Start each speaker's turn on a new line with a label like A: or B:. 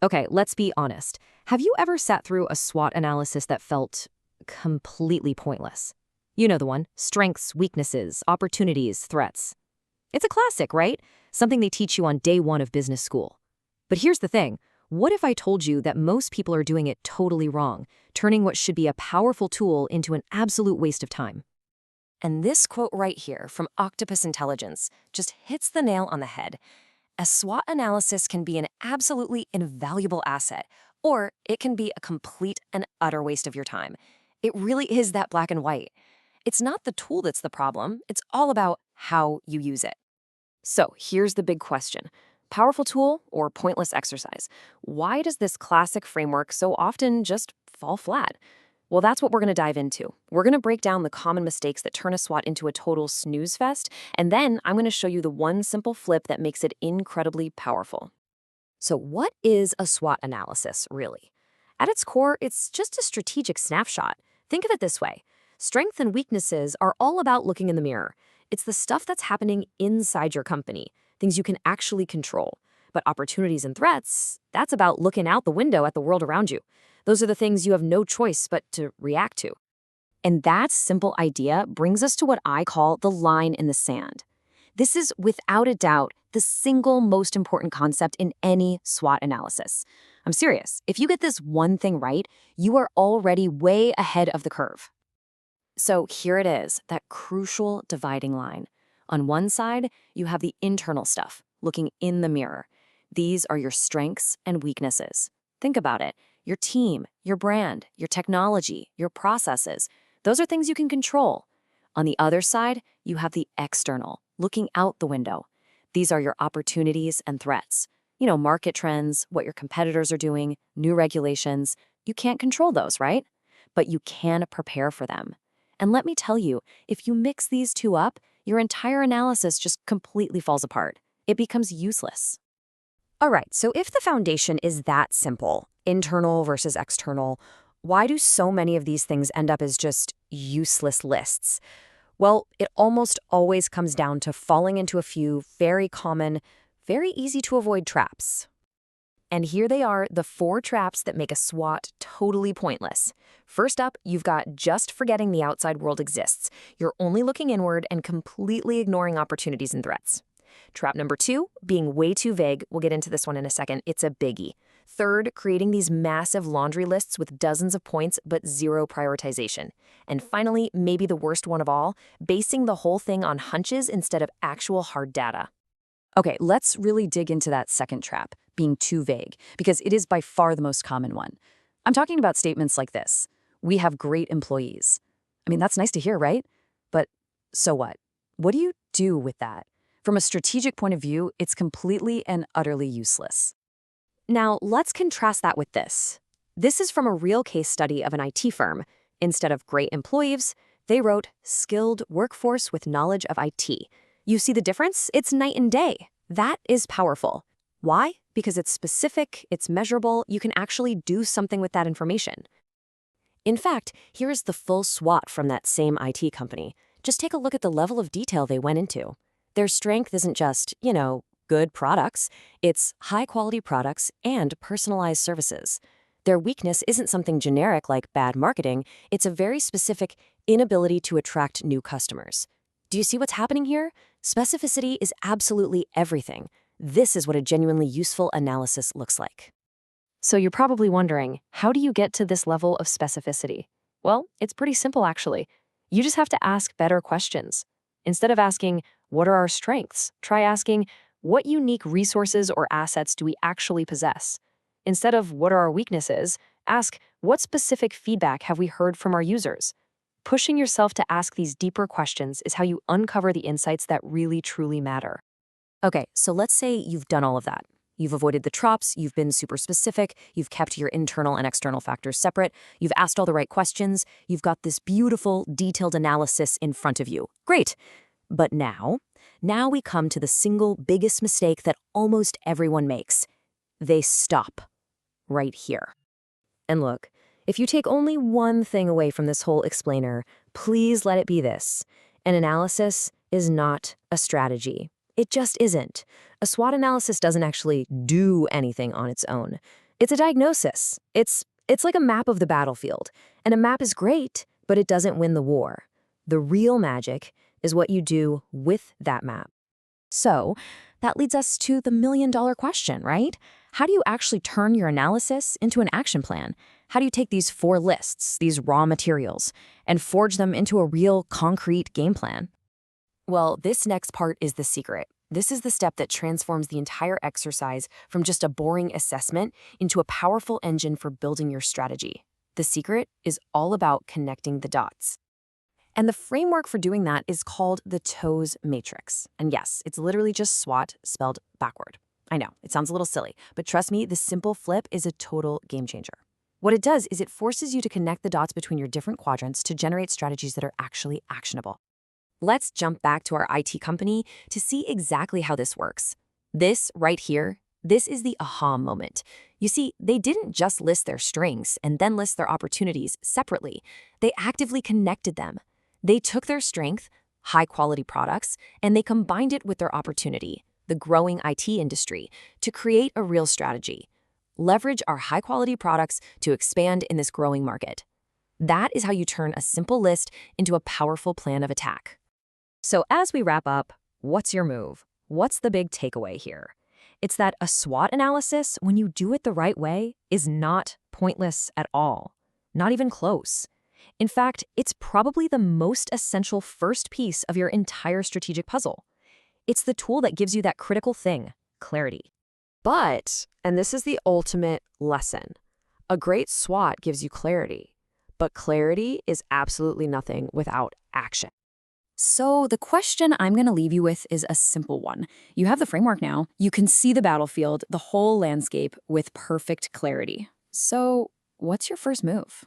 A: Okay, let's be honest. Have you ever sat through a SWOT analysis that felt completely pointless? You know the one: strengths, weaknesses, opportunities, threats. It's a classic, right? Something they teach you on day one of business school. But here's the thing: what if I told you that most people are doing it totally wrong, turning what should be a powerful tool into an absolute waste of time? And this quote right here from Octopus Intelligence just hits the nail on the head. A SWOT analysis can be an absolutely invaluable asset, or it can be a complete and utter waste of your time. It really is that black and white. It's not the tool that's the problem, it's all about how you use it. So here's the big question: powerful tool or pointless exercise? Why does this classic framework so often just fall flat? Well, that's what we're going to dive into. We're going to break down the common mistakes that turn a SWOT into a total snooze fest, and then I'm going to show you the one simple flip that makes it incredibly powerful. So what is a SWOT analysis, really? At its core, it's just a strategic snapshot. Think of it this way: strengths and weaknesses are all about looking in the mirror. It's the stuff that's happening inside your company, things you can actually control. But opportunities and threats, that's about looking out the window at the world around you. Those are the things you have no choice but to react to. And that simple idea brings us to what I call the line in the sand. This is, without a doubt, the single most important concept in any SWOT analysis. I'm serious. If you get this one thing right, you are already way ahead of the curve. So here it is, that crucial dividing line. On one side, you have the internal stuff, looking in the mirror. These are your strengths and weaknesses. Think about it: your team, your brand, your technology, your processes. Those are things you can control. On the other side, you have the external, looking out the window. These are your opportunities and threats. Market trends, what your competitors are doing, new regulations. You can't control those, right? But you can prepare for them. And let me tell you, if you mix these two up, your entire analysis just completely falls apart. It becomes useless. All right, so if the foundation is that simple, internal versus external, why do so many of these things end up as just useless lists? Well, it almost always comes down to falling into a few very common, very easy to avoid traps. And here they are, the 4 traps that make a SWOT totally pointless. First up, you've got just forgetting the outside world exists. You're only looking inward and completely ignoring opportunities and threats. Trap number 2, being way too vague. We'll get into this one in a second. It's a biggie. Third, creating these massive laundry lists with dozens of points but zero prioritization. And finally, maybe the worst one of all, basing the whole thing on hunches instead of actual hard data. Okay, let's really dig into that second trap, being too vague, because it is by far the most common one. I'm talking about statements like this: we have great employees. I mean, that's nice to hear, right? But so what? What do you do with that? From a strategic point of view, it's completely and utterly useless. Now, let's contrast that with this. This is from a real case study of an IT firm. Instead of great employees, they wrote skilled workforce with knowledge of IT. You see the difference? It's night and day. That is powerful. Why? Because it's specific, it's measurable, you can actually do something with that information. In fact, here's the full SWOT from that same IT company. Just take a look at the level of detail they went into. Their strength isn't just, good products. It's high-quality products and personalized services. Their weakness isn't something generic like bad marketing. It's a very specific inability to attract new customers. Do you see what's happening here? Specificity is absolutely everything. This is what a genuinely useful analysis looks like. So you're probably wondering, how do you get to this level of specificity? Well, it's pretty simple, actually. You just have to ask better questions. Instead of asking, what are our strengths? Try asking, what unique resources or assets do we actually possess? Instead of, what are our weaknesses? Ask, what specific feedback have we heard from our users? Pushing yourself to ask these deeper questions is how you uncover the insights that really, truly matter. Okay, so let's say you've done all of that. You've avoided the tropes, you've been super specific, you've kept your internal and external factors separate, you've asked all the right questions, you've got this beautiful, detailed analysis in front of you. Great. But now we come to the single biggest mistake that almost everyone makes. They stop right here. And look, if you take only one thing away from this whole explainer, please let it be this: an analysis is not a strategy. It just isn't. A SWOT analysis doesn't actually do anything on its own. It's a diagnosis. It's like a map of the battlefield. And a map is great, but it doesn't win the war. The real magic is what you do with that map. So, that leads us to the million-dollar question, right? How do you actually turn your analysis into an action plan? How do you take these 4 lists, these raw materials, and forge them into a real, concrete game plan? Well, this next part is the secret. This is the step that transforms the entire exercise from just a boring assessment into a powerful engine for building your strategy. The secret is all about connecting the dots. And the framework for doing that is called the TOES matrix. And yes, it's literally just SWOT spelled backward. I know, it sounds a little silly, but trust me, this simple flip is a total game changer. What it does is it forces you to connect the dots between your different quadrants to generate strategies that are actually actionable. Let's jump back to our IT company to see exactly how this works. This right here, this is the aha moment. You see, they didn't just list their strengths and then list their opportunities separately. They actively connected them. They took their strength, high-quality products, and they combined it with their opportunity, the growing IT industry, to create a real strategy. Leverage our high-quality products to expand in this growing market. That is how you turn a simple list into a powerful plan of attack. So as we wrap up, what's your move? What's the big takeaway here? It's that a SWOT analysis, when you do it the right way, is not pointless at all. Not even close. In fact, it's probably the most essential first piece of your entire strategic puzzle. It's the tool that gives you that critical thing, clarity. But, and this is the ultimate lesson, a great SWOT gives you clarity, but clarity is absolutely nothing without action. So the question I'm going to leave you with is a simple one. You have the framework now. You can see the battlefield, the whole landscape with perfect clarity. So what's your first move?